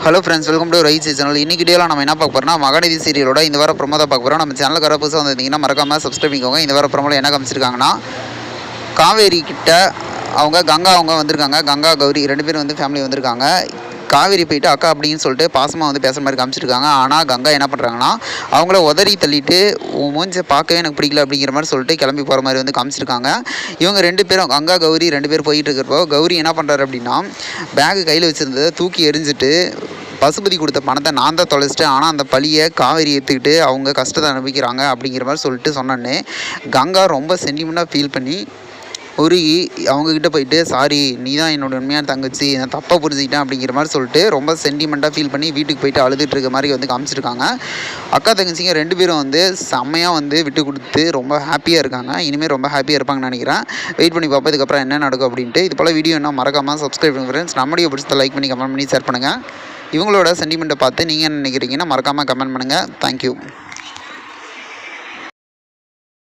Hello friends, welcome to right channel. இன்னைக்கு வீடியோவில் நம்ம என்ன பார்க்க போறோம்னா, மகநதி சீரியலோட இந்த வார ப்ரோமோ தான் பார்க்க போகிறோம். நம்ம சேனலுக்கு வர புதுசாக வந்திருந்தீங்கன்னா மறக்காமல் சப்ஸ்கிரைப் பண்ணிக்கோங்க. இந்த வார ப்ரோமோவில் என்ன காமிச்சிருக்காங்கன்னா, காவேரி கிட்ட அவங்க கங்கா வந்திருக்காங்க. கங்கா கௌரி 2 பேரும் வந்து ஃபேமிலி வந்திருக்காங்க. காவேரி போயிட்டு அக்கா அப்படின்னு சொல்லிட்டு பாசமாக வந்து பேசுகிற மாதிரி காமிச்சிருக்காங்க. ஆனால் கங்கா என்ன பண்ணுறாங்கன்னா, அவங்கள உதறி தள்ளிட்டு மூஞ்ச பார்க்கவே எனக்கு பிடிக்கல அப்படிங்கிற மாதிரி சொல்லிட்டு கிளம்பி போகிற மாதிரி வந்து காமிச்சிருக்காங்க. இவங்க 2 பேரும் கங்கா கௌரி 2 பேர் போயிட்டு இருக்கிறப்போ கௌரி என்ன பண்ணுறாரு அப்படின்னா, பேகு கையில் வச்சுருந்ததை தூக்கி எறிஞ்சிட்டு பசுபதி கொடுத்த பணத்தை நான் தான் தொலைச்சிட்டேன், ஆனால் அந்த பழியை காவேரி ஏற்றுக்கிட்டு அவங்க கஷ்டத்தை அனுபவிக்கிறாங்க அப்படிங்கிற மாதிரி சொல்லிட்டு சொன்னோன்னே கங்கா ரொம்ப சென்டிமெண்ட்டாக ஃபீல் பண்ணி அவங்கக்கிட்ட போயிட்டு, சாரி நீ தான் என்னோடய உண்மையான தங்கச்சி, நான் தப்பாக புரிஞ்சுக்கிட்டேன் அப்படிங்கிற மாதிரி சொல்லிட்டு ரொம்ப சென்டிமெண்ட்டாக ஃபீல் பண்ணி வீட்டுக்கு போயிட்டு அழுதுட்டு இருக்க மாதிரி வந்து காமிச்சிருக்காங்க. அக்கா தங்கச்சிங்க 2 பேரும் வந்து செம்மையாக வந்து விட்டு கொடுத்து ரொம்ப ஹாப்பியாக இருக்காங்க. இனிமேல் ரொம்ப ஹாப்பியாக இருப்பாங்கன்னு நினைக்கிறேன். வெயிட் பண்ணி பார்ப்போம் இதுக்கப்புறம் என்ன நடக்கும் அப்படின்ட்டு. இது போல் வீடியோ என்ன மறக்காமல் சப்ஸ்கிரைப் பண்ணுங்க ஃப்ரெண்ட்ஸ். நம்ம வீடியோ பிடிச்சதை லைக் பண்ணி கமெண்ட் பண்ணி ஷேர் பண்ணுங்கள். இவங்களோட சென்டிமெண்ட்டை பார்த்து நீங்கள் என்ன நினைக்கிறீங்கன்னா மறக்காமல் கமெண்ட் பண்ணுங்கள். தேங்க்யூ.